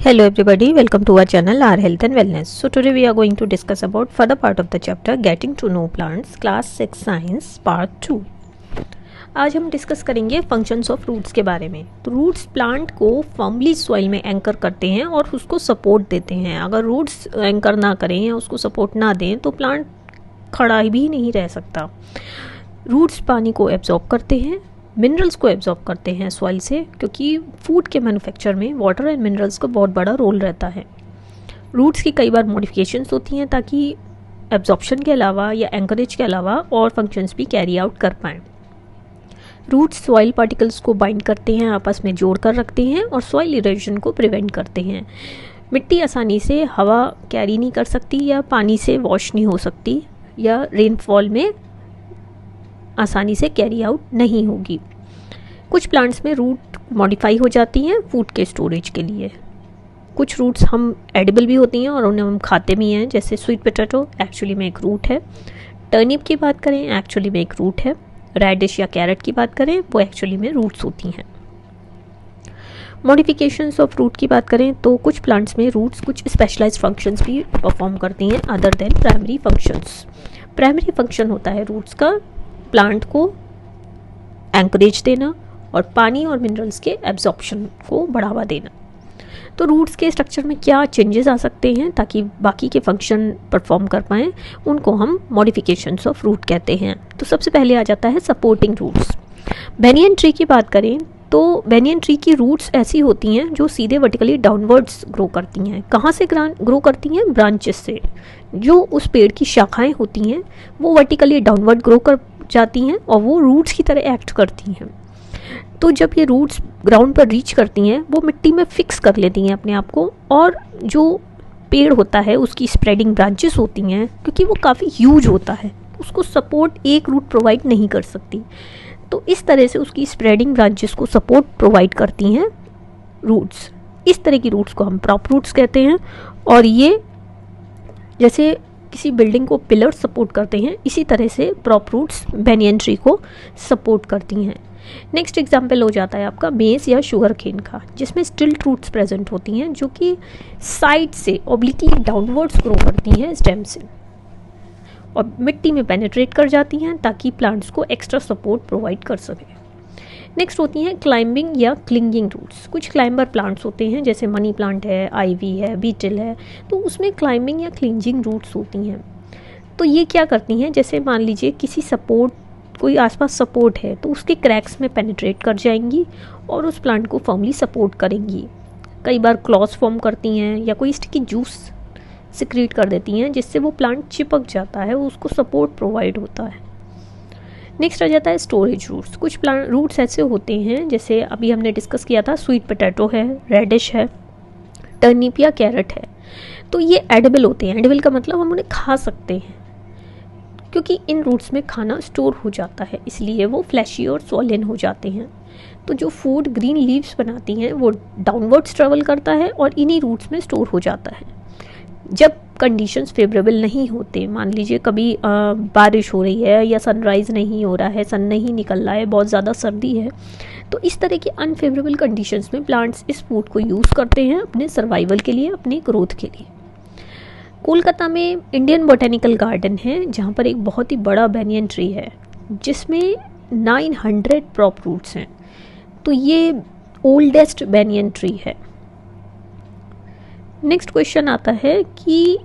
Hello everybody, welcome to our channel Our Health and Wellness. So today we are going to discuss about further part of the chapter Getting to Know Plants, Class 6 Science Part 2. आज हम discuss करेंगे functions of roots के बारे में. तो roots plant को firmly soil में anchor करते हैं और उसको सपोर्ट देते हैं. अगर रूट्स एंकर ना करें या उसको सपोर्ट ना दें तो प्लांट खड़ा भी नहीं रह सकता. रूट्स पानी को एब्जॉर्ब करते हैं, मिनरल्स को एब्जॉर्ब करते हैं सॉइल से, क्योंकि फूड के मैन्युफैक्चर में वाटर एंड मिनरल्स का बहुत बड़ा रोल रहता है. रूट्स की कई बार मॉडिफिकेशंस होती हैं ताकि एब्जॉर्प्शन के अलावा या एंकरेज के अलावा और फंक्शंस भी कैरी आउट कर पाएँ. रूट्स सॉइल पार्टिकल्स को बाइंड करते हैं, आपस में जोड़ कर रखते हैं और सॉइल इरोजन को प्रिवेंट करते हैं. मिट्टी आसानी से हवा कैरी नहीं कर सकती या पानी से वॉश नहीं हो सकती या रेनफॉल में आसानी से कैरी आउट नहीं होगी. कुछ प्लांट्स में रूट मॉडिफाई हो जाती हैं फूड के स्टोरेज के लिए. कुछ रूट्स हम एडिबल भी होती हैं और उन्हें हम खाते भी हैं, जैसे स्वीट पोटैटो एक्चुअली में एक रूट है. टर्निप की बात करें एक्चुअली में एक रूट है. रेडिश या कैरेट की बात करें वो एक्चुअली में रूट्स होती हैं. मॉडिफिकेशंस ऑफ रूट की बात करें तो कुछ प्लांट्स में रूट्स कुछ स्पेशलाइज्ड फंक्शंस भी परफॉर्म करती हैं other than primary functions. Primary function होता है रूट्स का प्लांट को एंकरेज देना और पानी और मिनरल्स के एब्जॉर्प्शन को बढ़ावा देना. तो रूट्स के स्ट्रक्चर में क्या चेंजेस आ सकते हैं ताकि बाकी के फंक्शन परफॉर्म कर पाएँ, उनको हम मॉडिफिकेशंस ऑफ रूट कहते हैं. तो सबसे पहले आ जाता है सपोर्टिंग रूट्स. बेनियन ट्री की बात करें तो बेनियन ट्री की रूट्स ऐसी होती हैं जो सीधे वर्टिकली डाउनवर्ड्स ग्रो करती हैं. कहाँ से ग्रो करती हैं? ब्रांचेस से. जो उस पेड़ की शाखाएं होती हैं वो वर्टिकली डाउनवर्ड ग्रो कर जाती हैं और वो रूट्स की तरह एक्ट करती हैं. तो जब ये रूट्स ग्राउंड पर रीच करती हैं वो मिट्टी में फिक्स कर लेती हैं अपने आप को, और जो पेड़ होता है उसकी स्प्रेडिंग ब्रांचेस होती हैं, क्योंकि वो काफ़ी ह्यूज होता है उसको सपोर्ट एक रूट प्रोवाइड नहीं कर सकती. तो इस तरह से उसकी स्प्रेडिंग ब्रांचेस को सपोर्ट प्रोवाइड करती हैं रूट्स. इस तरह की रूट्स को हम प्रॉप रूट्स कहते हैं. और ये जैसे किसी बिल्डिंग को पिलर सपोर्ट करते हैं, इसी तरह से प्रॉप रूट्स बेनियन ट्री को सपोर्ट करती हैं. नेक्स्ट एग्जाम्पल हो जाता है आपका मेज या शुगर केन का, जिसमें स्टिल्ट रूट्स प्रेजेंट होती हैं जो कि साइड से ऑब्लिकली डाउनवर्ड्स ग्रो करती हैं स्टेम से और मिट्टी में पेनिट्रेट कर जाती हैं ताकि प्लांट्स को एक्स्ट्रा सपोर्ट प्रोवाइड कर सके. नेक्स्ट होती हैं क्लाइंबिंग या क्लिंगिंग रूट्स. कुछ क्लाइंबर प्लांट्स होते हैं जैसे मनी प्लांट है, आईवी है, बीटल है, तो उसमें क्लाइंबिंग या क्लिंजिंग रूट्स होती हैं. तो ये क्या करती हैं, जैसे मान लीजिए किसी सपोर्ट, कोई आसपास सपोर्ट है तो उसके क्रैक्स में पेनिट्रेट कर जाएंगी और उस प्लांट को फर्मली सपोर्ट करेंगी. कई बार क्लॉज फॉर्म करती हैं या कोई स्टिकी जूस सिक्रीट कर देती हैं जिससे वो प्लांट चिपक जाता है, उसको सपोर्ट प्रोवाइड होता है. नेक्स्ट आ जाता है स्टोरेज रूट्स. कुछ प्लांट रूट्स ऐसे होते हैं जैसे अभी हमने डिस्कस किया था, स्वीट पोटैटो है, रेडिश है, टर्निप या कैरेट है. तो ये एडिबल होते हैं. एडिबल का मतलब हम उन्हें खा सकते हैं क्योंकि इन रूट्स में खाना स्टोर हो जाता है, इसलिए वो फ्लैशी और सॉलिन हो जाते हैं. तो जो फूड ग्रीन लीव्स बनाती हैं वो डाउनवर्ड्स ट्रेवल करता है और इन्हीं रूट्स में स्टोर हो जाता है. जब कंडीशंस फेवरेबल नहीं होते, मान लीजिए कभी बारिश हो रही है या सनराइज़ नहीं हो रहा है, सन नहीं निकल रहा है, बहुत ज़्यादा सर्दी है, तो इस तरह की अनफेवरेबल कंडीशंस में प्लांट्स इस फूड को यूज़ करते हैं अपने सर्वाइवल के लिए, अपनी ग्रोथ के लिए. कोलकाता में इंडियन बोटेनिकल गार्डन है जहाँ पर एक बहुत ही बड़ा बेनियन ट्री है जिसमें 900 प्रॉप रूट्स हैं. तो ये ओल्डेस्ट बेनियन ट्री है. नेक्स्ट क्वेश्चन आता है कि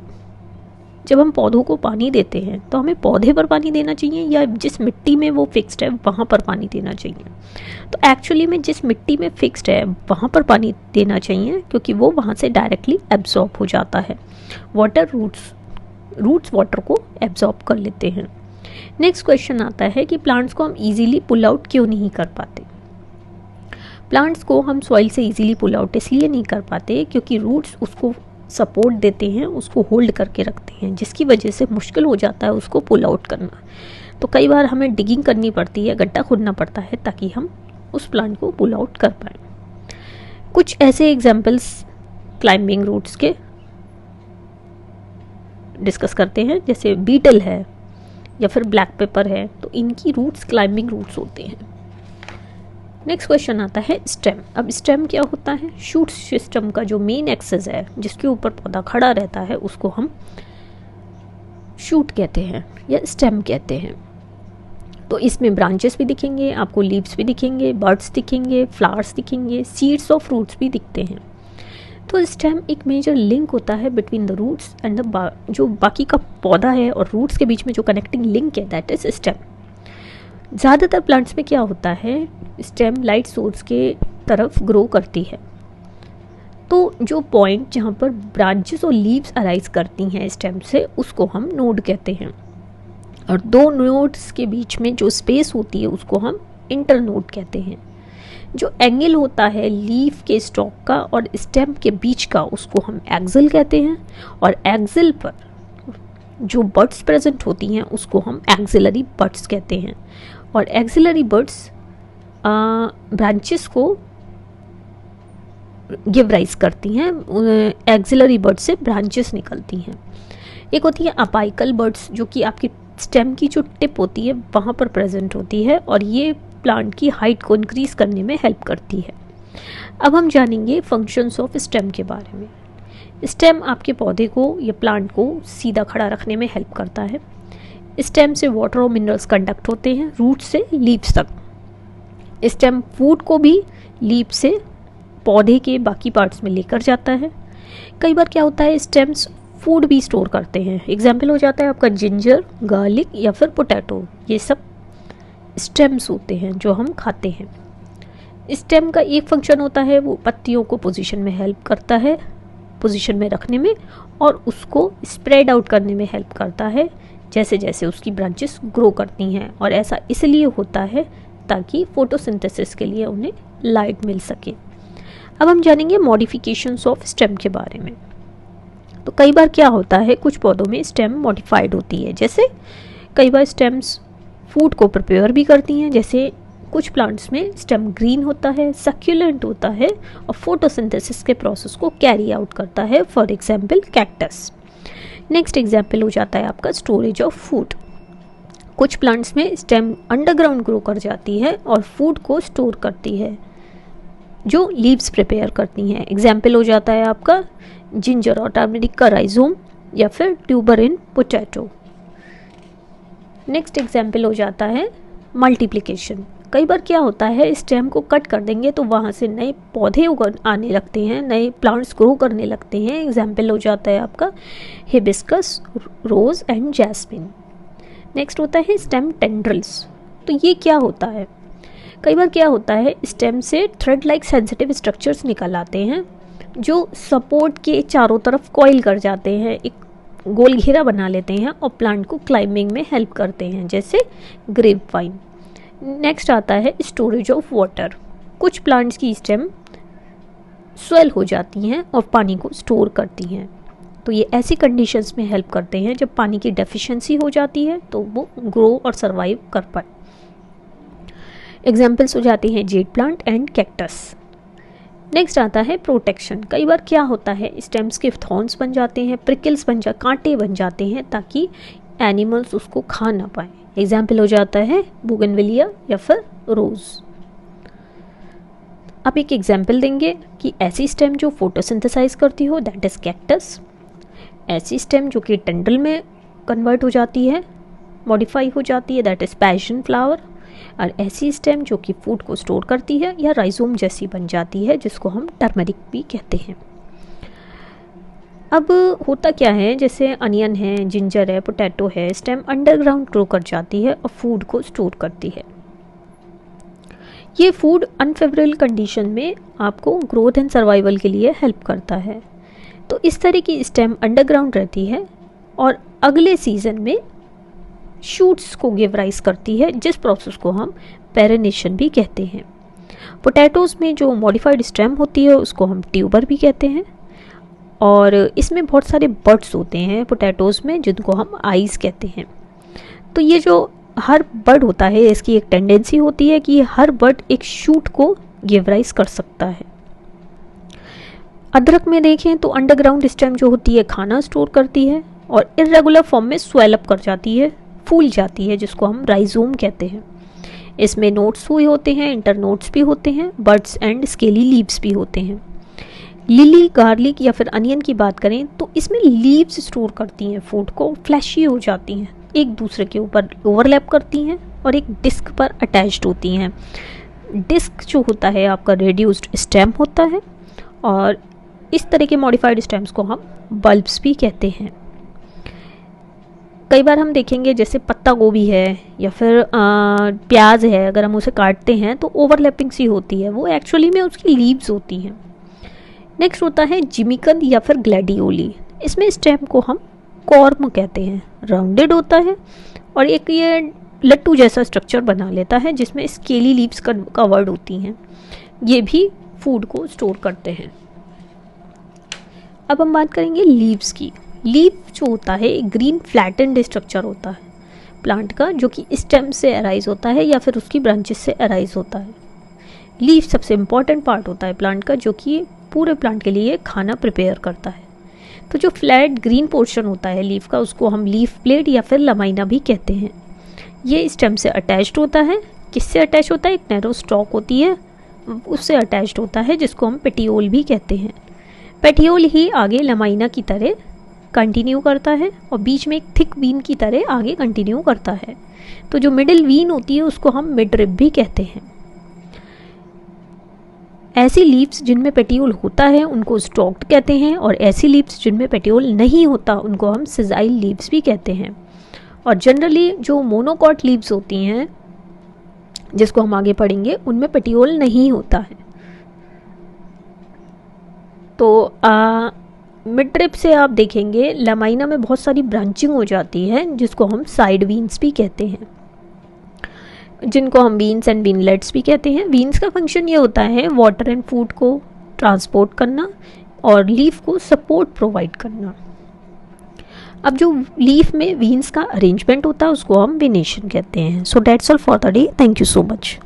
जब हम पौधों को पानी देते हैं तो हमें पौधे पर पानी देना चाहिए या जिस मिट्टी में वो फिक्स्ड है वहाँ पर पानी देना चाहिए. तो एक्चुअली में जिस मिट्टी में फिक्स्ड है वहाँ पर पानी देना चाहिए क्योंकि वो वहाँ से डायरेक्टली एब्जॉर्ब हो जाता है. वाटर रूट्स वाटर को एब्जॉर्ब कर लेते हैं. नेक्स्ट क्वेश्चन आता है कि प्लांट्स को हम इजीली पुल आउट क्यों नहीं कर पाते. प्लांट्स को हम सॉइल से इजीली पुल आउट इसलिए नहीं कर पाते क्योंकि रूट्स उसको सपोर्ट देते हैं, उसको होल्ड करके रखते हैं, जिसकी वजह से मुश्किल हो जाता है उसको पुल आउट करना. तो कई बार हमें डिगिंग करनी पड़ती है, गड्ढा खोदना पड़ता है ताकि हम उस प्लांट को पुल आउट कर पाएँ. कुछ ऐसे एग्जाम्पल्स क्लाइंबिंग रूट्स के डिस्कस करते हैं, जैसे बीटल है या फिर ब्लैक पेपर है, तो इनकी रूट्स क्लाइंबिंग रूट्स होते हैं. नेक्स्ट क्वेश्चन आता है स्टेम। अब स्टेम क्या होता है? शूट सिस्टम का जो मेन एक्सेस है, जिसके ऊपर पौधा खड़ा रहता है, उसको हम शूट कहते हैं या स्टेम कहते हैं। तो इसमें ब्रांचेस भी दिखेंगे, आपको लीव्स भी दिखेंगे, बर्ड्स दिखेंगे, फ्लावर्स दिखेंगे, सीड्स और फ्रूट्स भी दिखते हैं। तो स्टेम एक मेजर लिंक होता है between the roots and the जो बाकी का पौधा है और रूट्स के बीच में जो कनेक्टिंग लिंक है, दैट इज स्टेम। ज़्यादातर प्लांट्स में क्या होता है, स्टेम लाइट सोर्स के तरफ ग्रो करती है। तो जो पॉइंट जहाँ पर ब्रांचेस और लीव्स अराइज करती हैं स्टेम से, उसको हम नोड कहते हैं। और दो नोड्स के बीच में जो स्पेस होती है उसको हम इंटरनोड कहते हैं। जो एंगल होता है लीफ के स्टॉक का और स्टेम के बीच का, उसको हम एक्सिल कहते हैं। और एक्सिल पर जो बड्स प्रेजेंट होती हैं उसको हम एक्सिलरी बड्स कहते हैं। और एक्सिलरी बड्स ब्रांचेस को गिव राइज करती हैं। एक्सिलरी बर्ड से ब्रांचेस निकलती हैं। एक होती है अपाइकल बर्ड्स, जो कि आपकी स्टेम की जो टिप होती है वहाँ पर प्रेजेंट होती है और ये प्लांट की हाइट को इंक्रीज करने में हेल्प करती है। अब हम जानेंगे फंक्शंस ऑफ स्टेम के बारे में। स्टेम आपके पौधे को या प्लांट को सीधा खड़ा रखने में हेल्प करता है। स्टेम से वाटर और मिनरल्स कंडक्ट होते हैं रूट से लीव्स तक। स्टेम फूड को भी लीफ से पौधे के बाकी पार्ट्स में लेकर जाता है। कई बार क्या होता है, स्टेम्स फूड भी स्टोर करते हैं। एग्जाम्पल हो जाता है आपका जिंजर, गार्लिक या फिर पोटैटो। ये सब स्टेम्स होते हैं जो हम खाते हैं। स्टेम का एक फंक्शन होता है, वो पत्तियों को पोजीशन में हेल्प करता है, पोजीशन में रखने में, और उसको स्प्रेड आउट करने में हेल्प करता है जैसे जैसे उसकी ब्रांचेस ग्रो करती हैं। और ऐसा इसलिए होता है ताकि फोटोसिंथेसिस के लिए उन्हें लाइट मिल सके। अब हम जानेंगे मॉडिफिकेशंस ऑफ स्टेम के बारे में। तो कई बार क्या होता है, कुछ पौधों में स्टेम मॉडिफाइड होती है। जैसे कई बार स्टेम्स फूड को प्रिपेयर भी करती हैं। जैसे कुछ प्लांट्स में स्टेम ग्रीन होता है, सक्यूलेंट होता है और फोटोसिंथेसिस के प्रोसेस को कैरी आउट करता है। For example cactus. Next example हो जाता है आपका स्टोरेज ऑफ फूड। कुछ प्लांट्स में स्टेम अंडरग्राउंड ग्रो कर जाती है और फूड को स्टोर करती है, जो लीव्स प्रिपेयर करती हैं। एग्जाम्पल हो जाता है आपका जिंजर और टर्मरिक का राइजोम या फिर ट्यूबर इन पोटैटो। नेक्स्ट एग्जाम्पल हो जाता है मल्टीप्लिकेशन। कई बार क्या होता है, स्टेम को कट कर देंगे तो वहाँ से नए पौधे आने लगते हैं, नए प्लांट्स ग्रो करने लगते हैं। एग्जाम्पल हो जाता है आपका hibiscus, rose and jasmine. Next होता है स्टेम टेंड्रिल्स। तो ये क्या होता है, कई बार क्या होता है, स्टेम से थ्रेड लाइक सेंसिटिव स्ट्रक्चर्स निकल आते हैं जो सपोर्ट के चारों तरफ कॉइल कर जाते हैं, एक गोल घेरा बना लेते हैं और प्लांट को क्लाइंबिंग में हेल्प करते हैं, जैसे ग्रेप वाइन। नेक्स्ट आता है स्टोरेज ऑफ वाटर। कुछ प्लांट्स की स्टेम स्वेल हो जाती हैं और पानी को स्टोर करती हैं। तो ये ऐसी कंडीशंस में हेल्प करते हैं जब पानी की डेफिशिएंसी हो जाती है तो वो ग्रो और सर्वाइव कर पाए। एग्जाम्पल्स हो जाते हैं jade plant and cactus. Next आता है प्रोटेक्शन। कई बार क्या होता है, स्टेम्स के थॉर्न्स बन जाते हैं, प्रिकल्स कांटे बन जाते हैं ताकि एनिमल्स उसको खा ना पाए। एग्जाम्पल हो जाता है बोगनविलिया या फिर रोज। अब एक एग्जाम्पल देंगे कि ऐसी स्टेम जो फोटोसिंथेसाइज करती हो, दैट इज कैक्टस। ऐसी स्टेम जो कि टेंड्रिल में कन्वर्ट हो जाती है, मॉडिफाई हो जाती है, दैट इज पैशन फ्लावर। और ऐसी स्टेम जो कि फूड को स्टोर करती है या राइजोम जैसी बन जाती है, जिसको हम टर्मरिक भी कहते हैं। अब होता क्या है, जैसे अनियन है, जिंजर है, पोटैटो है, स्टेम अंडरग्राउंड ग्रो कर जाती है और फूड को स्टोर करती है। ये फूड अनफेवरेबल कंडीशन में आपको ग्रोथ एंड सर्वाइवल के लिए हेल्प करता है। तो इस तरह की स्टेम अंडरग्राउंड रहती है और अगले सीजन में शूट्स को गिव राइज करती है, जिस प्रोसेस को हम पेरिनेशन भी कहते हैं। पोटैटोज़ में जो मॉडिफाइड स्टेम होती है उसको हम ट्यूबर भी कहते हैं। और इसमें बहुत सारे बड्स होते हैं पोटैटोज़ में, जिनको हम आइज़ कहते हैं। तो ये जो हर बड होता है, इसकी एक टेंडेंसी होती है कि हर बड एक शूट को गिव राइज कर सकता है। अदरक में देखें तो अंडरग्राउंड स्टेम जो होती है खाना स्टोर करती है और इर्रेगुलर फॉर्म में स्वेल अप कर जाती है, फूल जाती है, जिसको हम राइजोम कहते हैं। इसमें नोट्स हुए होते हैं, इंटरनोट्स भी होते हैं, बड्स एंड स्केली लीव्स भी होते हैं। लिली, गार्लिक या फिर अनियन की बात करें तो इसमें लीव्स स्टोर करती हैं फूड को, फ्लैशी हो जाती हैं, एक दूसरे के ऊपर ओवरलैप करती हैं और एक डिस्क पर अटैच्ड होती हैं। डिस्क जो होता है आपका रेड्यूस्ड स्टेम होता है और इस तरह के मॉडिफाइड स्टेम्स को हम बल्ब्स भी कहते हैं। कई बार हम देखेंगे जैसे पत्ता गोभी है या फिर प्याज है, अगर हम उसे काटते हैं तो ओवरलैपिंग सी होती है, वो एक्चुअली में उसकी लीव्स होती हैं। नेक्स्ट होता है जिमिकंद या फिर ग्लैडियोली। इसमें स्टेम को हम कॉर्म कहते हैं, राउंडेड होता है और एक ये लट्टू जैसा स्ट्रक्चर बना लेता है जिसमें स्केली लीव्स कवर्ड होती हैं। ये भी फूड को स्टोर करते हैं। अब हम बात करेंगे लीव्स की। लीफ जो होता है एक ग्रीन फ्लैटेंड स्ट्रक्चर होता है प्लांट का, जो कि स्टेम से अराइज होता है या फिर उसकी ब्रांचेस से अराइज होता है। लीफ सबसे इम्पॉर्टेंट पार्ट होता है प्लांट का, जो कि पूरे प्लांट के लिए खाना प्रिपेयर करता है। तो जो फ्लैट ग्रीन पोर्शन होता है लीफ का, उसको हम लीफ प्लेट या फिर लमाइना भी कहते हैं। ये स्टेम से अटैच्ड होता है। किससे अटैच होता है? एक नैरो स्टॉक होती है, उससे अटैच्ड होता है, जिसको हम पेटियोल भी कहते हैं। पेटियोल ही आगे लमाइना की तरह कंटिन्यू करता है और बीच में एक थिक वीन की तरह आगे कंटिन्यू करता है। तो जो मिडिल वीन होती है उसको हम मिडरिब भी कहते हैं। ऐसी लीव्स जिनमें पेटियोल होता है उनको स्टॉक्ड कहते हैं और ऐसी लीव्स जिनमें पेटियोल नहीं होता उनको हम सिजाइल लीव्स भी कहते हैं। और जनरली जो मोनोकॉट लीव्स होती हैं, जिसको हम आगे पढ़ेंगे, उनमें पेटियोल नहीं होता है। तो मिडरिब से आप देखेंगे लमाइना में बहुत सारी ब्रांचिंग हो जाती है, जिसको हम साइड वीन्स भी कहते हैं, जिनको हम वीन्स एंड वीनलेट्स भी कहते हैं। वीन्स का फंक्शन ये होता है वाटर एंड फूड को ट्रांसपोर्ट करना और लीफ को सपोर्ट प्रोवाइड करना। अब जो लीफ में वीन्स का अरेंजमेंट होता है उसको हम वेनेशन कहते हैं। So that's all for the day. Thank you so much.